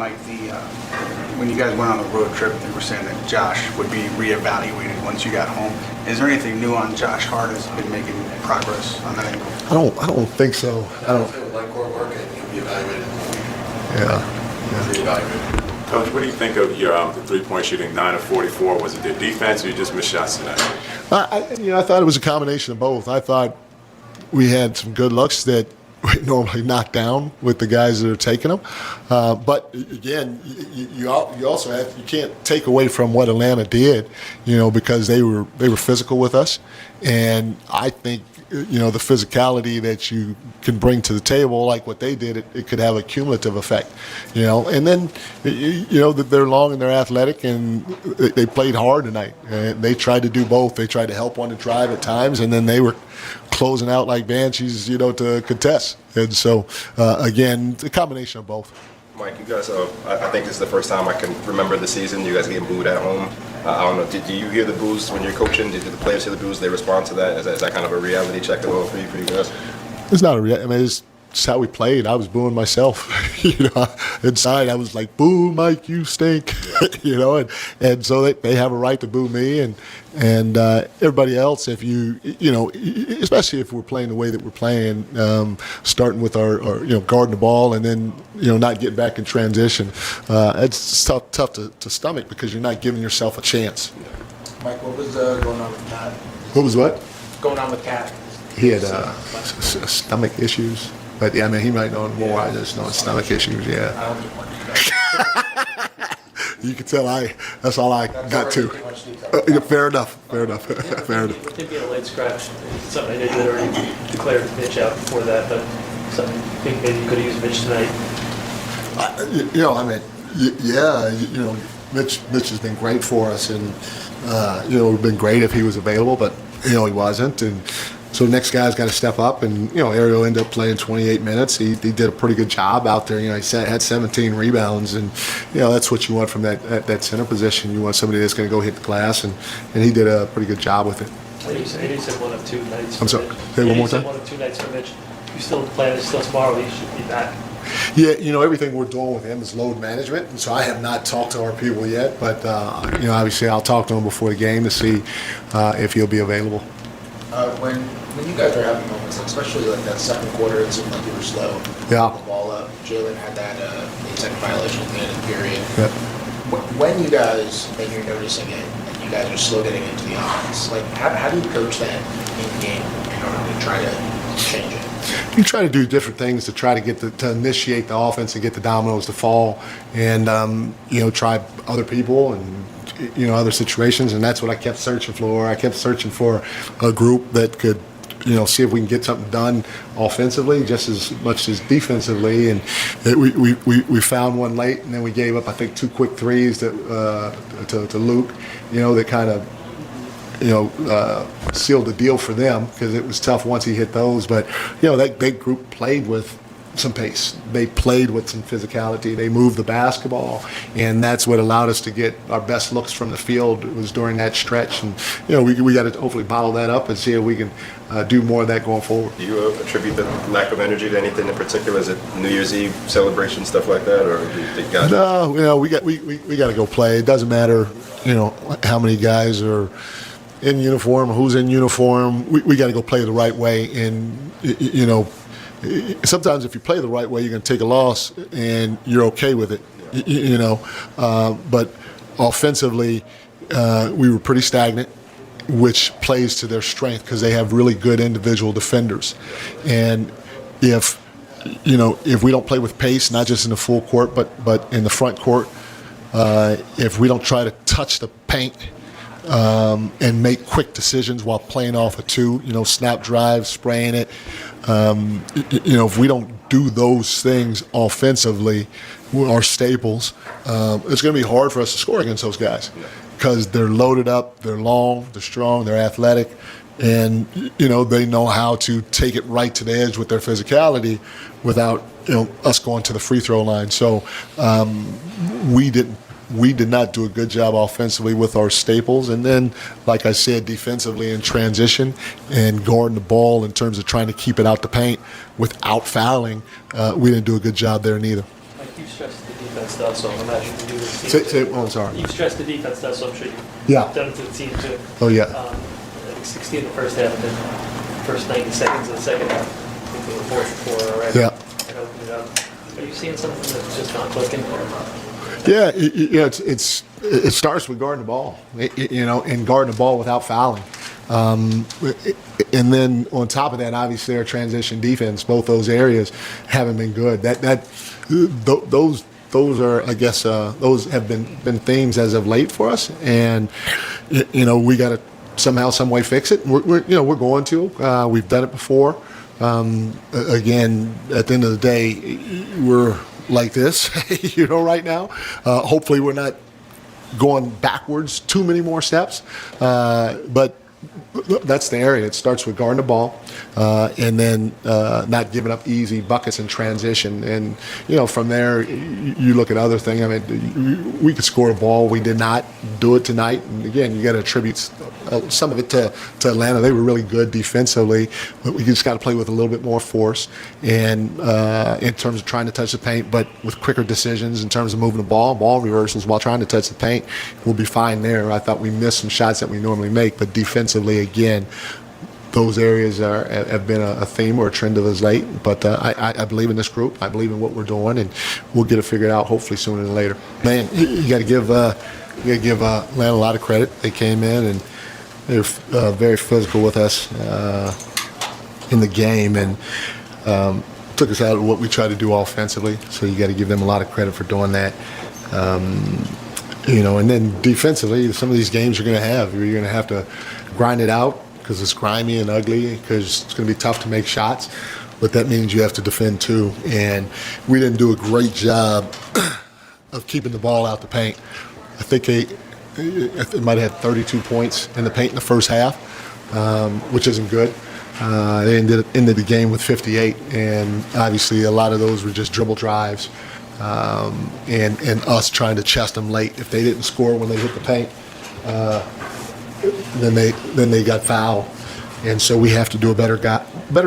Mike, when you guys went on the road trip, they were saying that Josh would be reevaluated once you got home. Is there anything new on Josh Hart? Has been making progress on that angle? I don't think so. I don't. Like court work and you'll be evaluated. Yeah. Reevaluated. Coach, what do you think of your the three-point shooting, 9 of 44? Was it the defense or you just missed shots tonight? I thought it was a combination of both. I thought we had some good looks that we normally knock down with the guys that are taking them. But again, you also you can't take away from what Atlanta did, because they were physical with us, and I think the physicality that you can bring to the table, like what they did, it could have a cumulative effect, And then, they're long and they're athletic, and they played hard tonight. And they tried to do both. They tried to help on the drive at times, and then they were closing out like banshees, to contest. And so, again, a combination of both. Mike, you guys, I think this is the first time I can remember the season you guys getting booed at home. I don't know, do you hear the boos when you're coaching? Did the players hear the boos? They respond to that? Is that kind of a reality check at all for you guys? It's not a reality. I mean, it's how we played. I was booing myself. Inside I was like, "Boo, Mike, you stink," and so they have a right to boo me and everybody else. If especially if we're playing the way that we're playing, starting with our guarding the ball and then not getting back in transition, it's tough to stomach because you're not giving yourself a chance. Mike, what was going on with Cat? What was what? Going on with Cat? He had stomach issues. But yeah, I mean, he might know more. I just know stomach issues. Yeah. I don't get more. You can tell that's all I got to. Fair enough. Fair enough. Fair enough. It could be a late scratch. It's something I know you had already declared Mitch out before that, but something you think maybe you could have used Mitch tonight. Mitch has been great for us, and it would have been great if he was available, but he wasn't, and. So the next guy's got to step up, and Ariel ended up playing 28 minutes. He did a pretty good job out there. He had 17 rebounds, and that's what you want from that center position. You want somebody that's going to go hit the glass, and he did a pretty good job with it. And you said 1 of 2 nights. I'm sorry. Say one more time. 1 of 2 nights for Mitch. You still playing it still tomorrow? He should be back. Yeah, everything we're doing with him is load management, and so I have not talked to our people yet. But obviously, I'll talk to him before the game to see if he'll be available. When you guys are having moments, especially like that second quarter, it seemed like you were slow. Yeah. The ball up. Jalen had that 8-second violation at the end of the period. Yeah. When you guys, and you're noticing it, and you guys are slow getting into the offense, like how do you coach that in game in order to try to change it? You try to do different things to try to get to initiate the offense and get the dominoes to fall, and try other people and other situations, and that's what I kept searching for. I kept searching for a group that could see if we can get something done offensively just as much as defensively, and we found one late, and then we gave up I think 2 quick threes to Luke, that kind of sealed the deal for them because it was tough once he hit those. But that big group played with some pace. They played with some physicality. They moved the basketball, and that's what allowed us to get our best looks from the field. It was during that stretch, and we got to hopefully bottle that up and see if we can do more of that going forward. Do you attribute the lack of energy to anything in particular? Is it New Year's Eve celebration, stuff like that, or do you think guys? No, we got to go play. It doesn't matter, how many guys are in uniform, who's in uniform. We got to go play the right way, and sometimes if you play the right way, you're going to take a loss, and you're okay with it, But offensively, we were pretty stagnant, which plays to their strength because they have really good individual defenders. And if we don't play with pace, not just in the full court, but in the front court, if we don't try to touch the paint and make quick decisions while playing off a 2, snap drive, spraying it. If we don't do those things offensively, our staples, it's going to be hard for us to score against those guys because they're loaded up, they're long, they're strong, they're athletic, and they know how to take it right to the edge with their physicality without us going to the free throw line. So we did not do a good job offensively with our staples. And then, like I said, defensively in transition and guarding the ball in terms of trying to keep it out the paint without fouling, we didn't do a good job there neither. Like you stressed at the defense stuff, so I imagine you do this. I'm sorry. You've stressed the defense stuff, so I'm sure you've Yeah. done it to the team too. Oh, yeah. I think 60 in the first half, and then first 90 seconds of the second half. I think they were 4 already. Yeah. And opened it up. Are you seeing something that's just not clicking? Yeah, it starts with guarding the ball, and guarding the ball without fouling. And then on top of that, obviously our transition defense, both those areas haven't been good. Those are, I guess, those have been themes as of late for us, and we got to somehow, some way fix it. We're going to. We've done it before. Again, at the end of the day, we're like this, right now. Hopefully, we're not going backwards too many more steps, but that's the area. It starts with guarding the ball, and then not giving up easy buckets in transition. And from there, you look at other things. I mean, we could score a ball. We did not do it tonight. And again, you got to attribute some of it to Atlanta. They were really good defensively, but we just got to play with a little bit more force and in terms of trying to touch the paint, but with quicker decisions in terms of moving the ball reversals while trying to touch the paint. We'll be fine there. I thought we missed some shots that we normally make, but defensively, again, those areas have been a theme or a trend of us late. But I believe in this group. I believe in what we're doing, and we'll get it figured out hopefully sooner than later. Man, you got to give Atlanta a lot of credit. They came in and they're very physical with us in the game, and took us out of what we try to do offensively. So you got to give them a lot of credit for doing that. And then defensively, some of these games you're going to have to grind it out because it's grimy and ugly, because it's going to be tough to make shots. But that means you have to defend too. And we didn't do a great job of keeping the ball out the paint. I think they might have had 32 points in the paint in the first half, which isn't good. They ended the game with 58, and obviously a lot of those were just dribble drives. And us trying to chest them late. If they didn't score when they hit the paint, then they got fouled. And so we have to do a better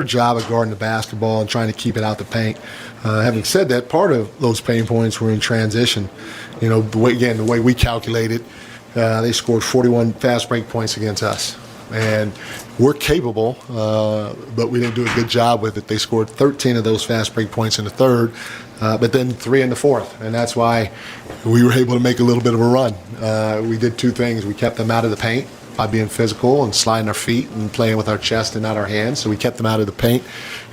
job of guarding the basketball and trying to keep it out the paint. Having said that, part of those pain points were in transition. The way we calculated, they scored 41 fast break points against us. And we're capable, but we didn't do a good job with it. They scored 13 of those fast break points in the third, but then 3 in the fourth. And that's why we were able to make a little bit of a run. We did 2 things. We kept them out of the paint by being physical and sliding our feet and playing with our chest and not our hands. So we kept them out of the paint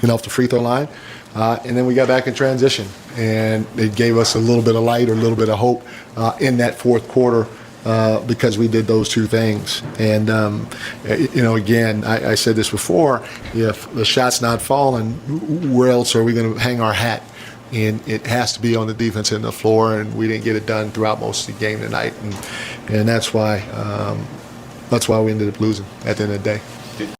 and off the free throw line. And then we got back in transition. And it gave us a little bit of light or a little bit of hope in that fourth quarter. Because we did those 2 things. And, again, I said this before, if the shot's not falling, where else are we going to hang our hat? And it has to be on the defense end of the floor, and we didn't get it done throughout most of the game tonight. And that's why we ended up losing at the end of the day.